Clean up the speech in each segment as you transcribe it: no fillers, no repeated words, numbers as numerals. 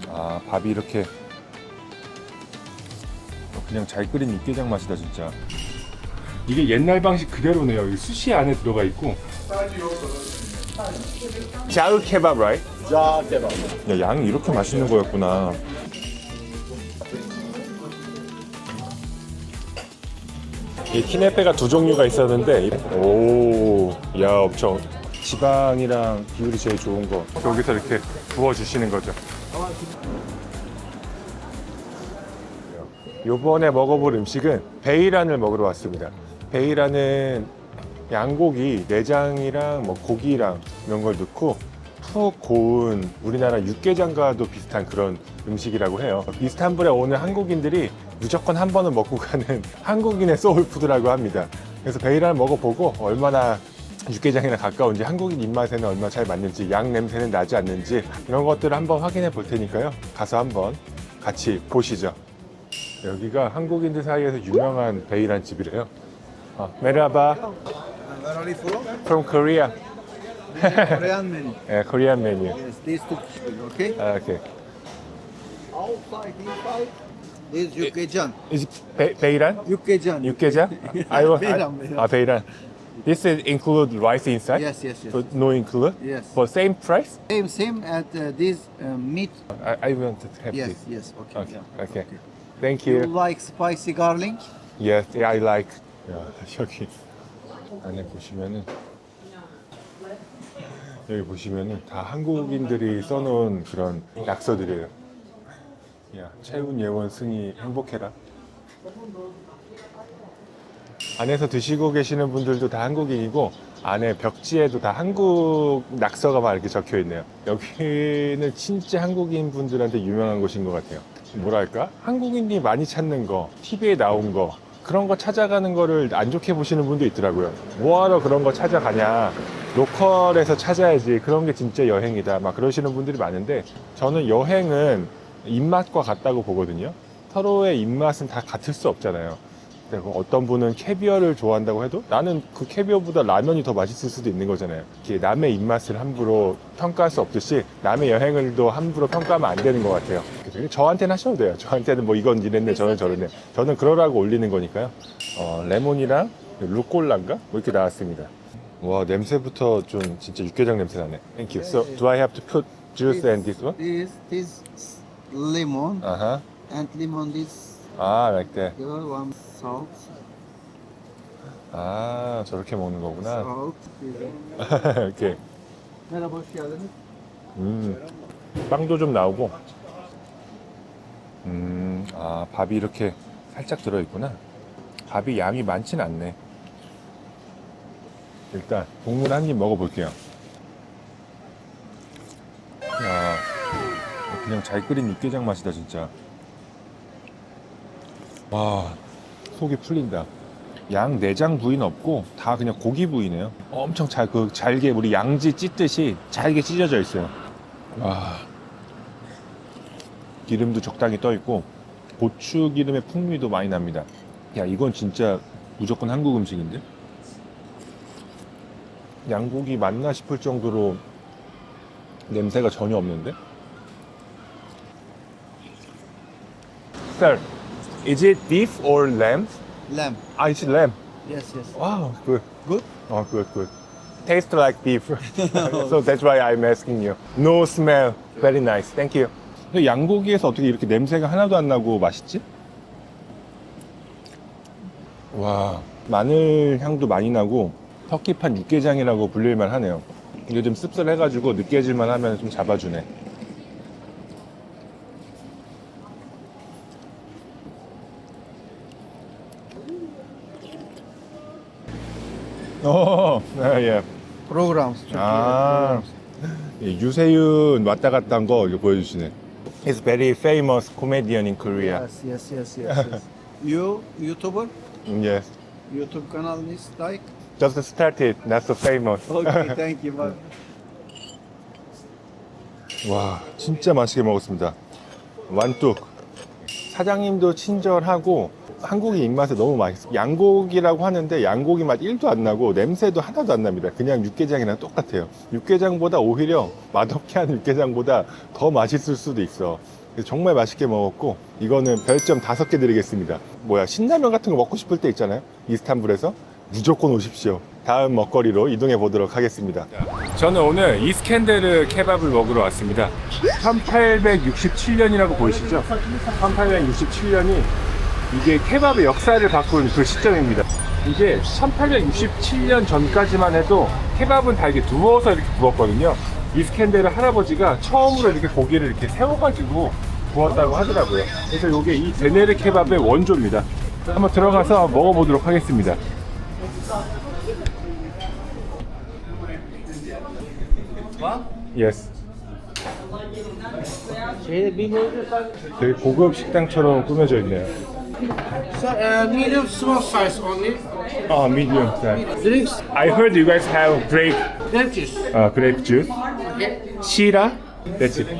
아, 밥이 이렇게 그냥 잘 끓인 육개장 맛이다 진짜. 이게 옛날 방식 그대로네요. 여기 수시 안에 들어가 있고. 자우 케밥, right? 자, 대박. 야, 양이 이렇게 맛있는 거였구나. 이 키네페가 두 종류가 있었는데, 오, 야, 엄청 지방이랑 비율이 제일 좋은 거 여기서 이렇게 부어주시는 거죠. 요번에 먹어볼 음식은 베이란을 먹으러 왔습니다. 베이란은 양고기, 내장이랑 뭐 고기랑 이런 걸 넣고 푹 고운 우리나라 육개장과도 비슷한 그런 음식이라고 해요. 이스탄불에 오는 한국인들이 무조건 한 번은 먹고 가는 한국인의 소울푸드라고 합니다. 그래서 베이란을 먹어보고 얼마나 육개장이랑 가까운지, 한국인 입맛에는 얼마나 잘 맞는지, 양 냄새는 나지 않는지 이런 것들을 한번 확인해 볼 테니까요. 가서 한번 같이 보시죠. 여기가 한국인들 사이에서 유명한 베이란 집이래요. 메라바. Where are you from? From Korea. Korean menu. 예, Korean menu. Yes, these two, okay? Okay. Outside, inside, this Yukkejan. Is it 베이란? Yukkejan. 육개장? 베이란. 베이란. This is include rice inside? Yes, yes, yes. So no include? Yes. For same price? Same, and this meat. I want to have Yes, this. yes, okay. Okay. Yeah. Okay. Thank You you. like spicy garlic? Yes, yeah, I like. 야, 여기 안에 보시면은 여기 보시면은 다 한국인들이 써놓은 그런 낙서들이에요. 야, 채운 예원 승희 행복해라. 안에서 드시고 계시는 분들도 다 한국인이고 안에 벽지에도 다 한국 낙서가 막 이렇게 적혀 있네요. 여기는 진짜 한국인 분들한테 유명한 곳인 것 같아요. 뭐랄까? 한국인이 많이 찾는 거, TV에 나온 거, 그런 거 찾아가는 거를 안 좋게 보시는 분도 있더라고요. 뭐하러 그런 거 찾아가냐. 로컬에서 찾아야지. 그런 게 진짜 여행이다. 막 그러시는 분들이 많은데 저는 여행은 입맛과 같다고 보거든요. 서로의 입맛은 다 같을 수 없잖아요. 그리고 어떤 분은 캐비어를 좋아한다고 해도 나는 그 캐비어보다 라면이 더 맛있을 수도 있는 거잖아요. 이렇게 남의 입맛을 함부로 평가할 수 없듯이 남의 여행을도 함부로 평가하면 안 되는 것 같아요. 그래서 저한테는 하셔도 돼요. 저한테는 뭐 이건 이랬네, 저는 저랬네. 저는 그러라고 올리는 거니까요. 레몬이랑 루꼴라인가? 뭐 이렇게 나왔습니다. 와, 냄새부터 좀 진짜 육개장 냄새 나네. Thank you. So do I have to put juice and this one? This lemon Uh-huh. and lemon this 아, like that. here one salt. 아, 저렇게 먹는 거구나. Salt. 이렇게. Merhaba, hoş geldiniz. 빵도 좀 나오고. 아, 밥이 이렇게 살짝 들어있구나. 밥이 양이 많진 않네. 일단 국물 한 입 먹어볼게요. 야, 그냥 잘 끓인 육개장 맛이다 진짜. 와, 속이 풀린다. 양 내장 부위는 없고 다 그냥 고기 부위네요. 엄청 잘게 우리 양지 찢듯이 잘게 찢어져 있어요. 와, 기름도 적당히 떠 있고 고추 기름의 풍미도 많이 납니다. 야, 이건 진짜 무조건 한국 음식인데? 양고기 맞나 싶을 정도로 냄새가 전혀 없는데? Sir, is it beef or lamb? Lamb. Ah, it's lamb. Yes, yes. Wow, good. Good? Oh, good, good. Tastes like beef. So that's why I'm asking you. No smell. Very nice. Thank you. 근데 양고기에서 어떻게 이렇게 냄새가 하나도 안 나고 맛있지? 와, 마늘 향도 많이 나고 터키판 육개장이라고 불릴만 하네요. 이게 좀 씁쓸해가지고 느껴질만 하면 좀 잡아주네. 예. Programs. 아, 예, 유세윤 왔다 갔다 한 거 이거 보여주시네. He's very famous comedian in Korea. Yes, yes, yes, yes, yes. You, YouTuber? Yes. YouTube kanal is like? Just started, not so famous. Okay, thank you. Bye. 와, 진짜 맛있게 먹었습니다. 완뚝. 사장님도 친절하고 한국인 입맛에 너무 맛있어. 양고기라고 하는데 양고기 맛 1도 안 나고 냄새도 하나도 안 납니다. 그냥 육개장이랑 똑같아요. 육개장보다 오히려 맛없게 한 육개장보다 더 맛있을 수도 있어. 그래서 정말 맛있게 먹었고 이거는 별점 5개 드리겠습니다. 뭐야, 신라면 같은 거 먹고 싶을 때 있잖아요. 이스탄불에서 무조건 오십시오. 다음 먹거리로 이동해 보도록 하겠습니다. 저는 오늘 이스켄데르 케밥을 먹으러 왔습니다. 1867년이라고 보이시죠? 1867년이 이게 케밥의 역사를 바꾼 그 시점입니다. 이게 1867년 전까지만 해도 케밥은 다 이렇게 누워서 이렇게 구웠거든요. 이스켄데르 할아버지가 처음으로 이렇게 고기를 이렇게 세워가지고 구웠다고 하더라고요. 그래서 이게 이 데네르 케밥의 원조입니다. 한번 들어가서 먹어보도록 하겠습니다. Yes. 되게 고급 식당처럼 꾸며져 있네요. Medium small size only. 아, medium size. Drinks, I heard you guys have grape, grape juice. grape juice. 시라? That's it.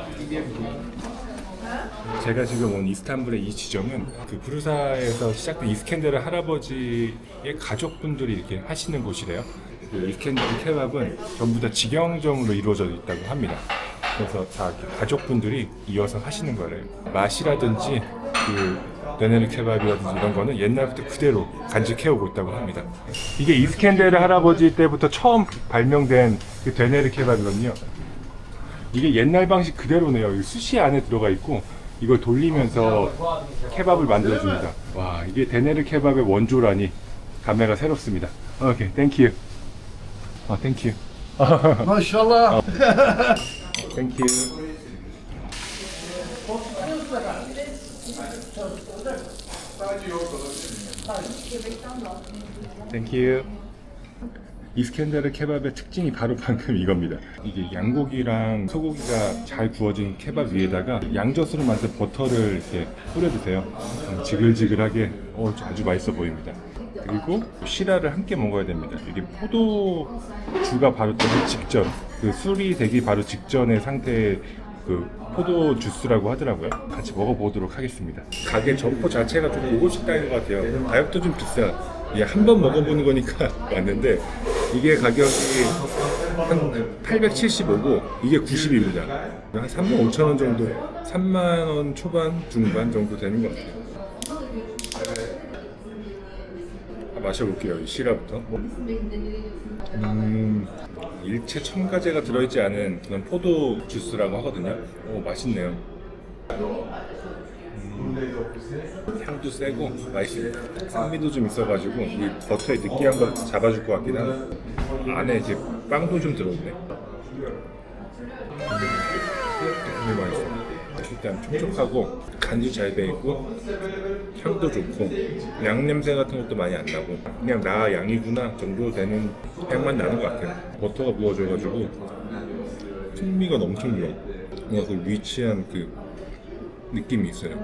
제가 지금 온 이스탄불의 이 지점은 그 부르사에서 시작된 이스켄데르 할아버지의 가족분들이 이렇게 하시는 곳이래요. 그 이스켄데르 케밥은 전부 다 직영점으로 이루어져 있다고 합니다. 그래서 다 가족분들이 이어서 하시는 거래요. 맛이라든지 그 데네르 케밥이라든지 이런 거는 옛날부터 그대로 간직해오고 있다고 합니다. 이게 이스켄데르 할아버지 때부터 처음 발명된 그 데네르 케밥이거든요. 이게 옛날 방식 그대로네요. 이 숯이 안에 들어가 있고 이걸 돌리면서 케밥을 만들어줍니다. 와, 이게 데네르 케밥의 원조라니 감회가 새롭습니다. 오케이, 땡큐. 땡큐. MashaAllah. 땡큐. 땡큐. 이스켄데르 케밥의 특징이 바로 방금 이겁니다. 이게 양고기랑 소고기가 잘 구워진 케밥 위에다가 양젓으로 만든 버터를 이렇게 뿌려주세요. 지글지글하게 아주 맛있어 보입니다. 그리고 시라를 함께 먹어야 됩니다. 이게 포도주가 바로 되기 직전, 그 술이 되기 바로 직전의 상태의 그 포도 주스라고 하더라고요. 같이 먹어보도록 하겠습니다. 가게 점포 자체가 좀 고급 식당인 것 같아요. 가격도 좀 비싸. 예, 한 번 먹어보는 거니까 왔는데 이게 가격이 한 875고 이게 90입니다. 한 35,000원 정도, 3만원 초반, 중반 정도 되는 것 같아요. 마셔볼게요. 이 시라부터. 일체 첨가제가 들어있지 않은 그런 포도 주스라고 하거든요. 맛있네요. 향도 세고 맛있습니다. 산미도 좀 있어가지고 이 버터의 느끼한 걸 잡아줄 것 같긴 하고 안에 이제 빵도 좀 들어있네. 되게 맛있어. 일단 촉촉하고 간이 잘 돼 있고 향도 좋고 양 냄새 같은 것도 많이 안 나고 그냥 나 양이구나 정도 되는 향만 나는 것 같아요. 버터가 부어져가지고 풍미가 엄청 좋아. 뭔가 그 위치한 그 느낌이 있어요.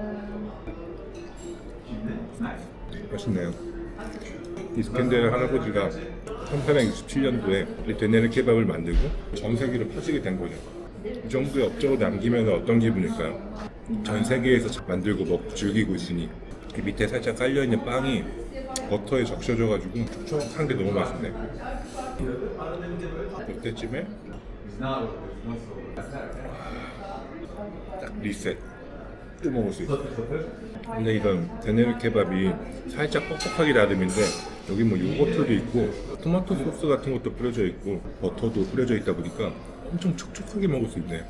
맛있네요. 이스켄데르 할아버지가 1867년도에 이 데네르 케밥을 만들고 전 세계로 퍼지게 된 거죠. 이 정도의 업적을 남기면 어떤 기분일까요? 전 세계에서 만들고 먹고 즐기고 있으니 이 밑에 살짝 깔려있는 빵이 버터에 적셔져가지고 촉촉한 게 너무 맛있네. 이때쯤에 딱 리셋 또 먹을 수 있어. 근데 이건 데네르 케밥이 살짝 뻑뻑하게 나름인데 여기 뭐 요거트도 있고 토마토 소스 같은 것도 뿌려져 있고 버터도 뿌려져 있다 보니까 엄청 촉촉하게 먹을 수 있네.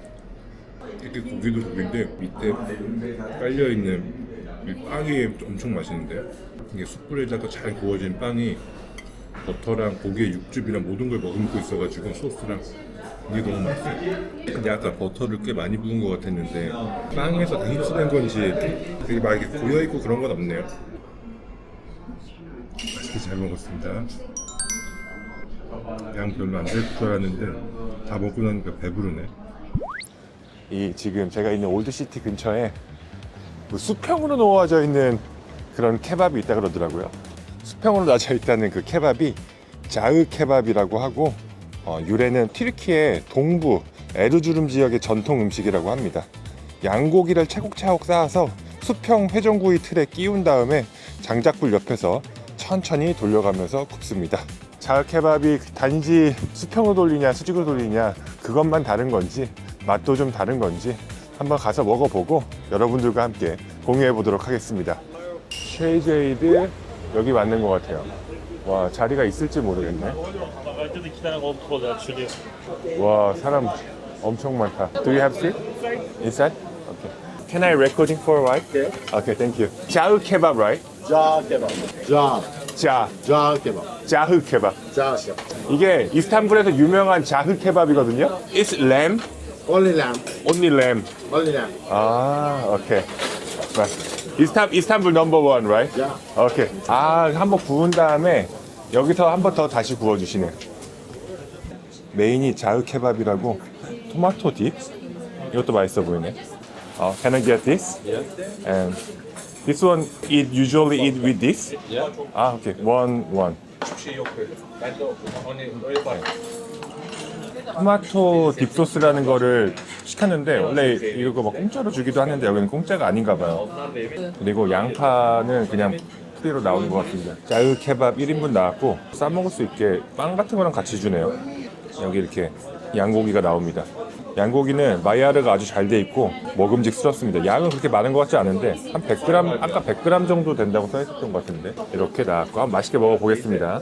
이렇게 고기도 고기인데 밑에 깔려있는 이 빵이 엄청 맛있는데 이게 숯불에다가 잘 구워진 빵이 버터랑 고기의 육즙이랑 모든 걸 머금고 있어가지고 소스랑 이게 너무 맛있어요. 근데 아까 버터를 꽤 많이 부은 것 같았는데 빵에서 다 흡수된 건지 되게 막 이렇게 고여있고 그런 건 없네요. 맛있게 잘 먹었습니다. 양 별로 안 될 줄 알았는데 다 먹고 나니까 배부르네. 이 지금 제가 있는 올드시티 근처에 뭐 수평으로 놓아져 있는 그런 케밥이 있다 그러더라고요. 수평으로 놔져 있다는 그 케밥이 자흐 케밥이라고 하고 유래는 튀르키예 동부 에르주름 지역의 전통 음식이라고 합니다. 양고기를 차곡차곡 쌓아서 수평 회전구이 틀에 끼운 다음에 장작불 옆에서 천천히 돌려가면서 굽습니다. 자흐케밥이 단지 수평으로 돌리냐 수직으로 돌리냐 그것만 다른 건지 맛도 좀 다른 건지 한번 가서 먹어보고 여러분들과 함께 공유해 보도록 하겠습니다. 쉐이제이드 여기 맞는 것 같아요. 와, 자리가 있을지 모르겠네. 와, 사람 엄청 많다. Do you have seat? Inside? Okay. Can I recording for a while? Okay, thank you. 자흐 케밥, right? Ja kebab. Ja. Ja kebab. 자흐 케밥. Ja kebab. 이게 이스탄불에서 유명한 자흐 케밥이거든요. It's lamb, Only lamb. only lamb. Only lamb. 아, 오케이. 이스탄불 넘버 원, right? Yeah. 오케이. 아, 한번 구운 다음에 여기서 한 번 더 다시 구워주시네. 메인이 자흐 케밥이라고 토마토 딥. 이것도 맛있어 보이네. Can I get this? Yeah. And this one usually eat with this? Yeah. 아, 오케이. One. Hiçbir şey yok böyle. Ben de hani öyle bak. 토마토 딥소스라는 거를 시켰는데 원래 이거 막 공짜로 주기도 하는데 여기는 공짜가 아닌가 봐요. Onlar da evet. 그리고 양파는 그냥 프리로 나오는 것 같습니다. 자흐 케밥 1인분 나왔고 싸먹을 수 있게 빵 같은 거랑 같이 주네요. 여기 이렇게 양고기가 나옵니다. 양고기는 마이야르가 아주 잘 돼 있고 먹음직스럽습니다. 양은 그렇게 많은 것 같지 않은데 한 100g, 아까 100g 정도 된다고 써 있었던 것 같은데 이렇게 나왔고 한번 맛있게 먹어보겠습니다.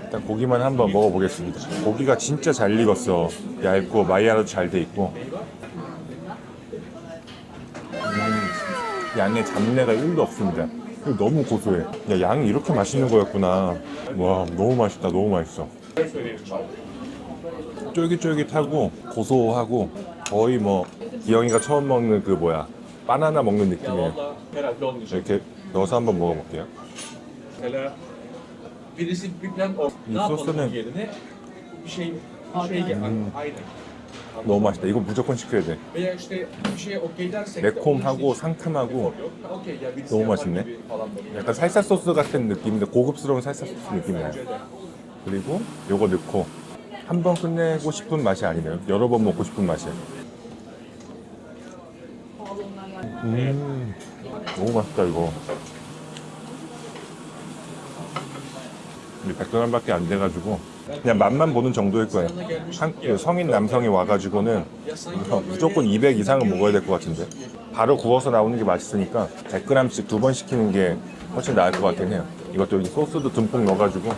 일단 고기만 한번 먹어보겠습니다. 고기가 진짜 잘 익었어. 얇고 마이야르도 잘 돼 있고 양에 잡내가 1도 없습니다. 그리고 너무 고소해. 야, 양이 이렇게 맛있는 거였구나. 와, 너무 맛있다. 너무 맛있어. 쫄깃쫄깃하고 고소하고 거의 뭐 기영이가 처음 먹는 그 뭐야 바나나 먹는 느낌이에요. Herhalde olmayacak. 이렇게 넣어서 한번 먹어볼게요. Mesela birisi bir plan 이 ne yapalım 소스는 yerine bir şey gel. Aynen. 너무 맛있다. 이거 무조건 시켜야 돼. Veya işte bir şeye okey dersek de 매콤하고 상큼하고 okey ya birisi 너무 yapar 맛있네. gibi falan böyle. 약간 살사 소스 같은 느낌인데 고급스러운 살사 소스 느낌이에요. 그리고 요거 넣고 한 번 끝내고 싶은 맛이 아니네요. 여러 번 먹고 싶은 맛이에요. 너무 맛있다 이거. 100g밖에 안 돼가지고 그냥 맛만 보는 정도일 거예요. 그 성인 남성이 와가지고는 무조건 200 이상은 먹어야 될 것 같은데 바로 구워서 나오는 게 맛있으니까 100g씩 2번 시키는 게 훨씬 나을 것 같긴 해요. 이것도 여기 소스도 듬뿍 넣어가지고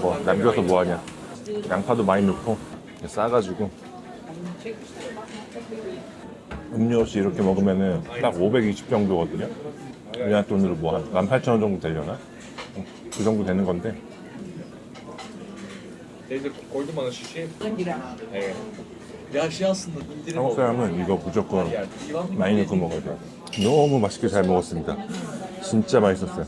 뭐 남겨서 뭐하냐. 양파도 많이 넣고 싸가지고 음료 없이 이렇게 먹으면은 딱 520 정도거든요. 우리나라 돈으로 뭐 한 18,000원 정도 되려나? 그 정도 되는 건데 Teyze koydum bana şişe. Evet. Ya şey aslında indirim 한국 oldu. 사람은 이거 무조건 Yani divan 많이 넣고 먹어야 돼요. 너무 맛있게 잘 먹었습니다. 진짜 맛있었어요.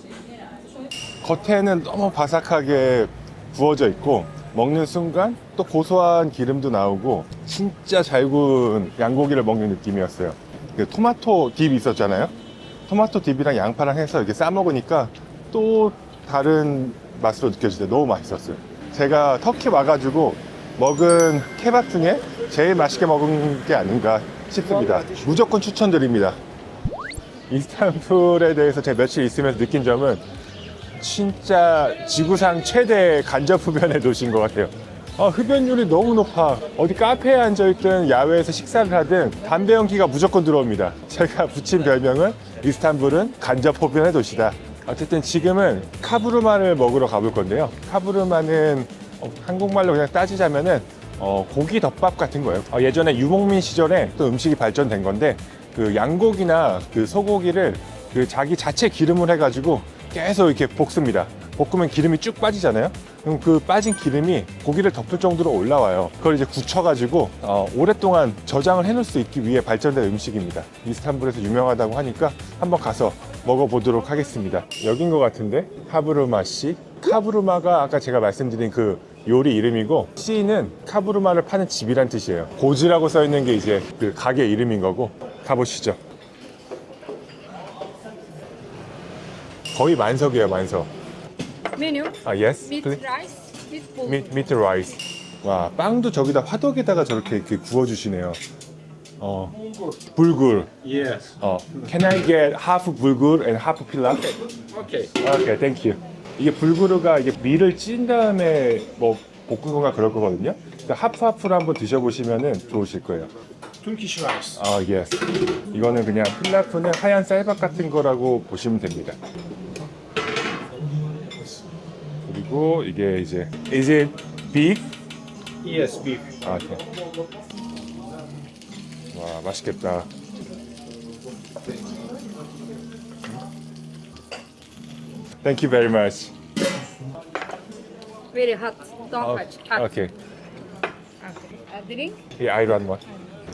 겉에는 너무 바삭하게 구워져 있고 먹는 순간 또 고소한 기름도 나오고 진짜 잘 구운 양고기를 먹는 느낌이었어요. 그 토마토 딥 있었잖아요. 토마토 딥이랑 양파랑 해서 이렇게 싸 먹으니까 또 다른 맛으로 느껴지는데 너무 맛있었어요. 제가 터키 와가지고 먹은 케밥 중에 제일 맛있게 먹은 게 아닌가 싶습니다. 무조건 추천드립니다. 이스탄불에 대해서 제가 며칠 있으면서 느낀 점은 진짜 지구상 최대 간접 흡연의 도시인 것 같아요. 흡연율이 너무 높아. 어디 카페에 앉아있든 야외에서 식사를 하든 담배 연기가 무조건 들어옵니다. 제가 붙인 별명은 이스탄불은 간접 흡연의 도시다. 어쨌든 지금은 카부르마를 먹으러 가볼 건데요. 카부르마는 한국말로 그냥 따지자면은 고기 덮밥 같은 거예요. 예전에 유목민 시절에 또 음식이 발전된 건데 그 양고기나 그 소고기를 그 자기 자체 기름을 해가지고 계속 이렇게 볶습니다. 볶으면 기름이 쭉 빠지잖아요. 그럼 그 빠진 기름이 고기를 덮을 정도로 올라와요. 그걸 이제 굳혀가지고 오랫동안 저장을 해놓을 수 있기 위해 발전된 음식입니다. 이스탄불에서 유명하다고 하니까 한번 가서 먹어보도록 하겠습니다. 여긴 것 같은데 카부르마 씨. 카부르마가 아까 제가 말씀드린 그 요리 이름이고 씨는 카부르마를 파는 집이란 뜻이에요. 고즈라고 써 있는 게 이제 그 가게 이름인 거고 가보시죠. 거의 만석이에요, 만석. Menu yes, with please. rice with pork. 미트 라이스. 와, 빵도 저기다 화덕에다가 저렇게 이렇게 구워주시네요. 불굴. Yes. Can I get half 불굴 and half pilaf? Okay. Okay, thank you. 이게 불구르가 이게 밀을 찐 다음에 뭐 볶은 건가 그럴 거거든요. 그러니까 하프하프로 한번 드셔보시면은 좋으실 거예요. Turkish rice. 예스. 이거는 그냥 필라프는 하얀 쌀밥 같은 거라고 보시면 됩니다. 그리고 이게 이제 is it beef? Yes, beef. 오케이. 와, 맛있겠다. Thank you very much. Very hot. Don't touch. Hot. 오케이. Okay. Drink? 이 아이란 맛.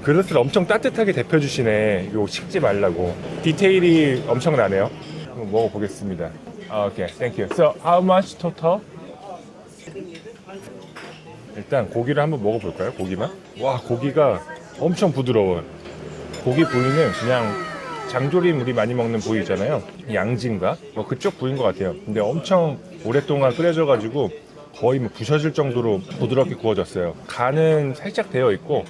그릇을 엄청 따뜻하게 데펴주시네. 이거 식지 말라고. 디테일이 엄청나네요. 한번 먹어보겠습니다. 오케이, thank you. So, how much total? 일단 고기를 한번 먹어볼까요? 고기만? 와, 고기가 엄청 부드러워요. 고기 부위는 그냥 장조림 우리 많이 먹는 부위 있잖아요. 양진가? 뭐 그쪽 부위인 것 같아요. 근데 엄청 오랫동안 끓여져가지고 거의 뭐 부셔질 정도로 부드럽게 구워졌어요. 간은 살짝 되어 있고,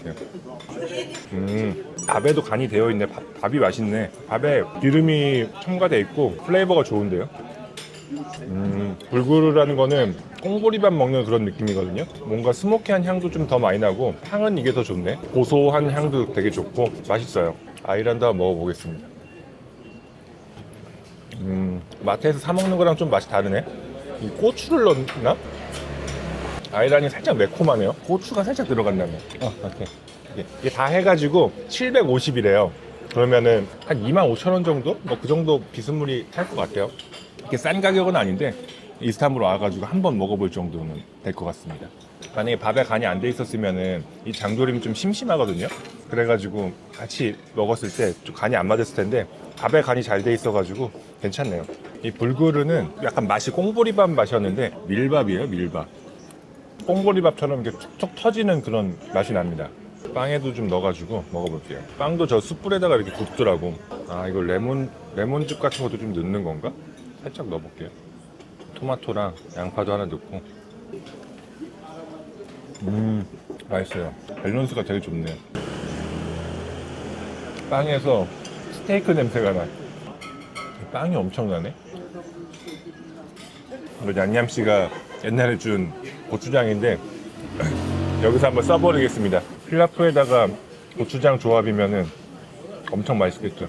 밥에도 간이 되어 있네. 밥이 맛있네. 밥에 기름이 첨가되어 있고 플레이버가 좋은데요. 불구르라는 거는 꽁보리밥 먹는 그런 느낌이거든요. 뭔가 스모키한 향도 좀 더 많이 나고 향은 이게 더 좋네. 고소한 향도 되게 좋고 맛있어요. 아이란드 한번 먹어보겠습니다. 마트에서 사 먹는 거랑 좀 맛이 다르네. 이 고추를 넣나? 아이란이 살짝 매콤하네요. 고추가 살짝 들어간다면. 오케이. 이게 다 해가지고 750이래요. 그러면은 한 25,000원 정도? 뭐 그 정도 비스무리 할 것 같아요. 이렇게 싼 가격은 아닌데 이스탄불 와가지고 한번 먹어볼 정도는 될 것 같습니다. 만약에 밥에 간이 안 돼 있었으면은 이 장조림이 좀 심심하거든요. 그래가지고 같이 먹었을 때 좀 간이 안 맞았을 텐데 밥에 간이 잘 돼 있어가지고 괜찮네요. 이 불구르는 약간 맛이 꽁보리밥 맛이었는데 밀밥이에요, 밀밥. 꽁보리밥처럼 이렇게 툭툭 터지는 그런 맛이 납니다. 빵에도 좀 넣어가지고 먹어볼게요. 빵도 저 숯불에다가 이렇게 굽더라고. 아, 이거 레몬즙 같은 것도 좀 넣는 건가? 살짝 넣어볼게요. 토마토랑 양파도 하나 넣고. 맛있어요. 밸런스가 되게 좋네요. 빵에서 스테이크 냄새가 나. 빵이 엄청나네. 이거 얀냠씨가 옛날에 준 고추장인데 여기서 한번 써버리겠습니다. 필라프에다가 고추장 조합이면은 엄청 맛있겠죠.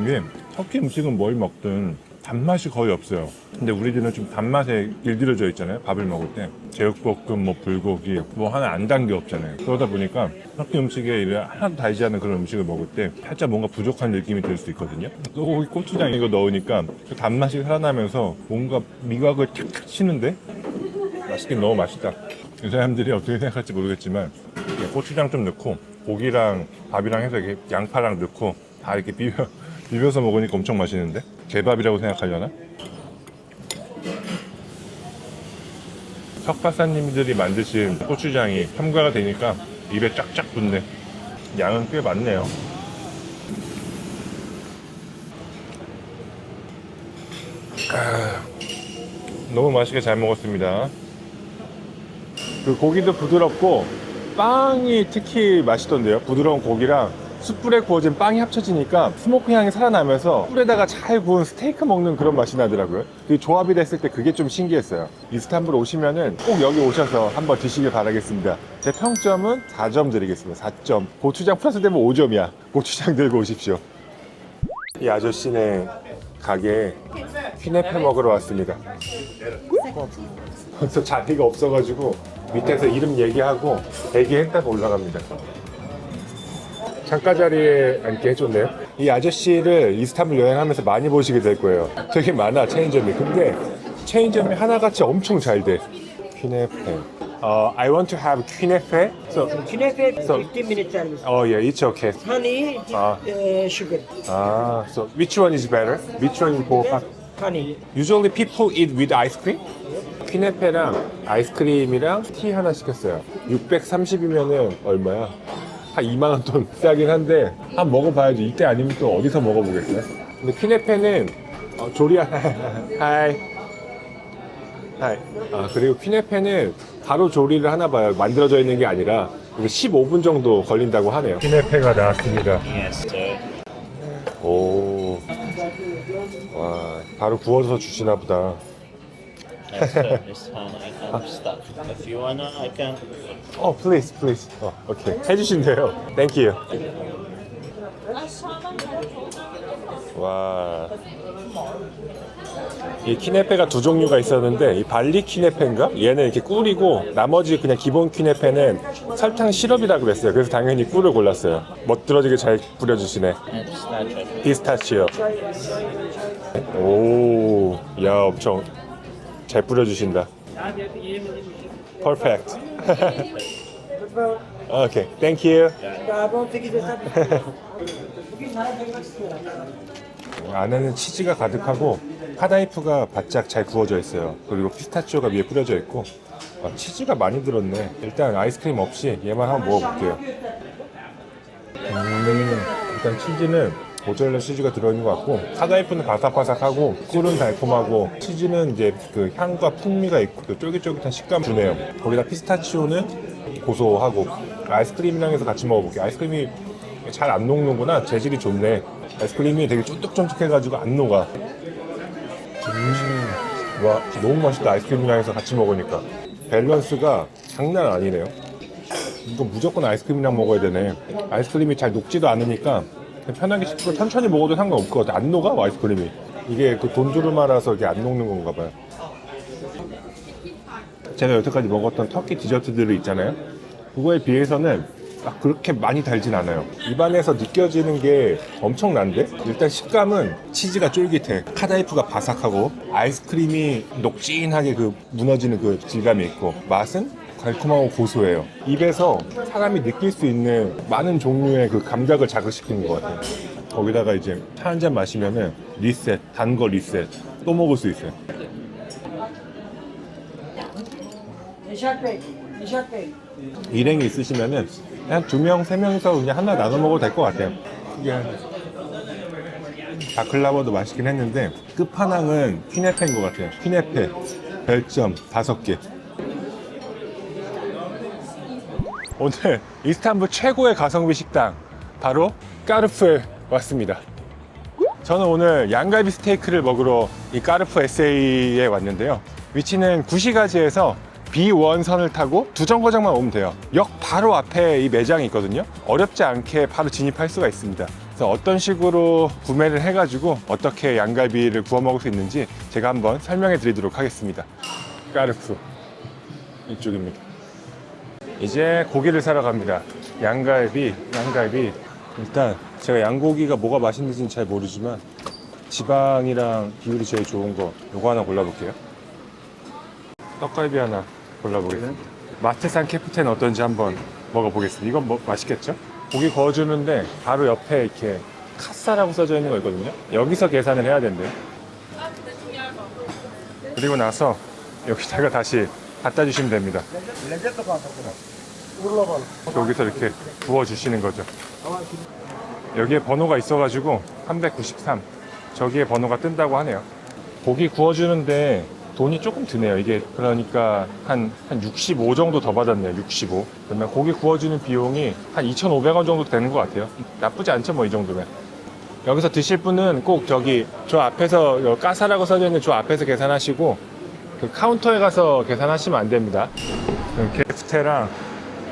이게 터키 음식은 뭘 먹든 단맛이 거의 없어요. 근데 우리들은 좀 단맛에 길들여져 있잖아요. 밥을 먹을 때 제육볶음, 뭐 불고기 뭐 하나 안 단 게 없잖아요. 그러다 보니까 터키 음식에 이래 하나도 달지 않은 그런 음식을 먹을 때 살짝 뭔가 부족한 느낌이 들 수 있거든요. 또 고추장 이거 넣으니까 그 단맛이 살아나면서 뭔가 미각을 탁탁 치는데 맛있긴 너무 맛있다. 이 사람들이 어떻게 생각할지 모르겠지만 고추장 좀 넣고 고기랑 밥이랑 해서 이렇게 양파랑 넣고 다 이렇게 비벼서 먹으니까 엄청 맛있는데? 개밥이라고 생각하려나? 석박사님들이 만드신 고추장이 첨가가 되니까 입에 쫙쫙 붙네. 양은 꽤 많네요. 너무 맛있게 잘 먹었습니다. 그 고기도 부드럽고 빵이 특히 맛있던데요. 부드러운 고기랑 숯불에 구워진 빵이 합쳐지니까 스모크 향이 살아나면서 숯불에다가 잘 구운 스테이크 먹는 그런 맛이 나더라고요. 그 조합이 됐을 때 그게 좀 신기했어요. 이스탄불 오시면은 꼭 여기 오셔서 한번 드시길 바라겠습니다. 제 평점은 4점 드리겠습니다. 4점. 고추장 플러스 되면 5점이야. 고추장 들고 오십시오. 이 아저씨네 가게에 퀴네페 먹으러 왔습니다. 벌써 자리가 없어가지고 밑에서 이름 얘기하고 대기했다가 올라갑니다. 창가 자리에 앉게 해줬네요. 이 아저씨를 이스탄불 여행하면서 많이 보시게 될 거예요. 되게 많아, 체인점이. 근데 체인점이 하나같이 엄청 잘 돼. 퀴네페. I want to have 퀴네페. So, Künefe So- 15 minute service. oh yeah, it's okay. Honey, Ah. sugar. So which one is better? Which one is more? Honey. Usually people eat with ice cream. 퀴네페랑 아이스크림이랑 티 하나 시켰어요. 630이면은 얼마야? 한 2만 원 돈 비싸긴 한데 한번 먹어봐야지. 이때 아니면 또 어디서 먹어보겠어요? 근데 퀴네페는 조리 하나. 하이. 아, 그리고 퀴네페는 바로 조리를 하나 봐요. 만들어져 있는 게 아니라 15분 정도 걸린다고 하네요. 퀴네페가 나왔습니다. 오, 와, 바로 구워서 주시나 보다. This one I can start. If you wanna, I can. Please. 오케이. 해주신대요. Thank you. 와. 이 키네페가 두 종류가 있었는데 이 발리 키네페인가? 얘는 이렇게 꿀이고 나머지 그냥 기본 키네페는 설탕 시럽이라 그랬어요. 그래서 당연히 꿀을 골랐어요. 멋들어지게 잘 뿌려주시네. And pistachio. 피스타치오. 오, 야 엄청 잘 뿌려주신다. Perfect. 오케이, thank you. 안에는 치즈가 가득하고 카다이프가 바짝 잘 구워져 있어요. 그리고 피스타치오가 위에 뿌려져 있고 치즈가 많이 들었네. 일단 아이스크림 없이 얘만 한번 먹어볼게요. 일단 치즈는 모짜렐라 치즈가 들어있는 것 같고 카다이프는 바삭바삭하고 꿀은 달콤하고 치즈는 이제 그 향과 풍미가 있고 그 쫄깃쫄깃한 식감 주네요. 거기다 피스타치오는 고소하고 아이스크림이랑 해서 같이 먹어볼게요. 아이스크림이 잘 안 녹는구나. 재질이 좋네. 아이스크림이 되게 쫀득쫀득해가지고 안 녹아. 와, 너무 맛있다. 아이스크림이랑 해서 같이 먹으니까 밸런스가 장난 아니네요. 이거 무조건 아이스크림이랑 먹어야 되네. 아이스크림이 잘 녹지도 않으니까 그냥 편하게 씹고 천천히 먹어도 상관없을 것 같아. 안 녹아 아이스크림이. 이게 그 돈두루마라서 이게 안 녹는 건가 봐요. 제가 여태까지 먹었던 터키 디저트들이 있잖아요. 그거에 비해서는 막 그렇게 많이 달진 않아요. 입안에서 느껴지는 게 엄청난데? 일단 식감은 치즈가 쫄깃해. 카다이프가 바삭하고 아이스크림이 녹진하게 그 무너지는 그 질감이 있고 맛은 달콤하고 고소해요. 입에서 사람이 느낄 수 있는 많은 종류의 그 감각을 자극시키는 것 같아요. 거기다가 이제 차 한 잔 마시면은 리셋, 단 거 리셋 또 먹을 수 있어요. 일행이 있으시면은 한 2명, 3명이서 그냥 하나 나눠 먹어도 될 것 같아요. 이게 바클라바도 맛있긴 했는데 끝판왕은 퀴네페인 것 같아요. 퀴네페 별점 5개. 오늘 이스탄불 최고의 가성비 식당 바로 까르푸에 왔습니다. 저는 오늘 양갈비 스테이크를 먹으러 이 까르푸 SA에 왔는데요. 위치는 구시가지에서 B1선을 타고 두 정거장만 오면 돼요. 역 바로 앞에 이 매장이 있거든요. 어렵지 않게 바로 진입할 수가 있습니다. 그래서 어떤 식으로 구매를 해가지고 어떻게 양갈비를 구워 먹을 수 있는지 제가 한번 설명해 드리도록 하겠습니다. 까르푸 이쪽입니다. 이제 고기를 사러 갑니다. 양갈비. 일단 제가 양고기가 뭐가 맛있는지는 잘 모르지만 지방이랑 비율이 제일 좋은 거 요거 하나 골라볼게요. 떡갈비 하나 골라보겠습니다. 마트산 캐프텐 어떤지 한번 먹어보겠습니다. 이건 뭐 맛있겠죠? 고기 구워주는데 바로 옆에 이렇게 카사라고 써져 있는 거 있거든요. 여기서 계산을 해야 된대요. 그리고 나서 여기다가 다시 갖다 주시면 됩니다. 여기서 이렇게 부어주시는 거죠. 여기에 번호가 있어가지고 393 저기에 번호가 뜬다고 하네요. 고기 구워주는데 돈이 조금 드네요. 이게 그러니까 한 65 정도 더 받았네요. 65. 그러면 고기 구워주는 비용이 한 2,500원 정도 되는 것 같아요. 나쁘지 않죠, 뭐 이 정도면. 여기서 드실 분은 꼭 저기 저 앞에서 까사라고 써져 있는 저 앞에서 계산하시고 그 카운터에 가서 계산하시면 안 됩니다. 캐프테랑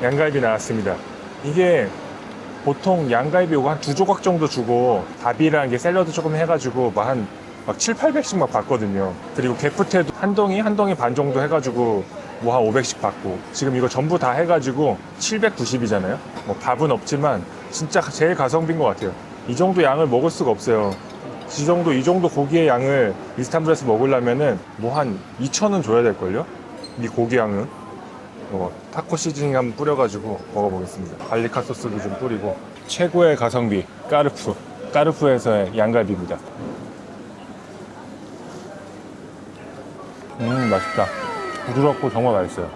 양갈비 나왔습니다. 이게 보통 양갈비 요거 한 2조각 정도 주고 밥이랑 이게 샐러드 조금 해가지고 막 7, 800씩 막 받거든요. 그리고 게프테도 한 동이 반 정도 해가지고 뭐 한 500씩 받고 지금 이거 전부 다 해가지고 790이잖아요. 뭐 밥은 없지만 진짜 제일 가성비인 것 같아요. 이 정도 양을 먹을 수가 없어요. 이 정도 고기의 양을 이스탄불에서 먹으려면은 뭐 한 2,000원 줘야 될걸요? 이 고기 양은. 타코 시즈닝 한번 뿌려가지고 먹어보겠습니다. 발리카 소스도 좀 뿌리고. 최고의 가성비 까르푸에서의 양갈비입니다. 맛있다. 부드럽고 정말 맛있어요.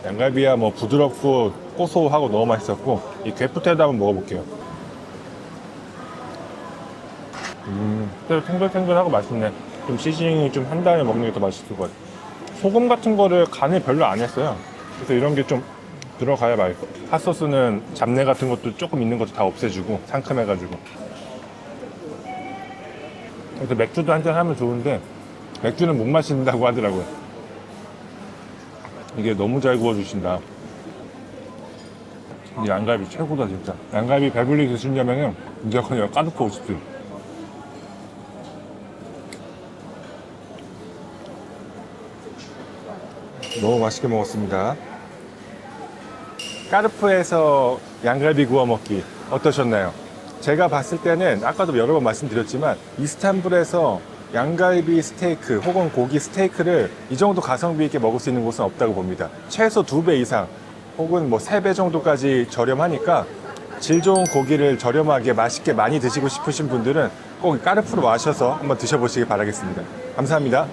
양갈비야 뭐 부드럽고 고소하고 너무 맛있었고 이 게프테도 한번 먹어볼게요. 탱글탱글하고 맛있네. 좀 시즈닝을 좀 한 다음에 먹는 게 더 맛있을 것 같아요. 소금 같은 거를 간을 별로 안 했어요. 그래서 이런 게 좀 들어가야 맛있어. 핫소스는 잡내 같은 것도 조금 있는 것도 다 없애주고 상큼해가지고. 그래서 맥주도 한잔 하면 좋은데 맥주는 못 마신다고 하더라고요. 이게 너무 잘 구워주신다. 이 양갈비 최고다 진짜. 양갈비 배불리 드시려면은 무조건 여기 까르프 오십시오. 너무 맛있게 먹었습니다. 까르프에서 양갈비 구워 먹기 어떠셨나요? 제가 봤을 때는 아까도 여러 번 말씀드렸지만 이스탄불에서 양갈비 스테이크 혹은 고기 스테이크를 이 정도 가성비 있게 먹을 수 있는 곳은 없다고 봅니다. 최소 2배 이상 혹은 뭐 3배 정도까지 저렴하니까 질 좋은 고기를 저렴하게 맛있게 많이 드시고 싶으신 분들은 꼭 까르프로 와셔서 한번 드셔보시기 바라겠습니다. 감사합니다.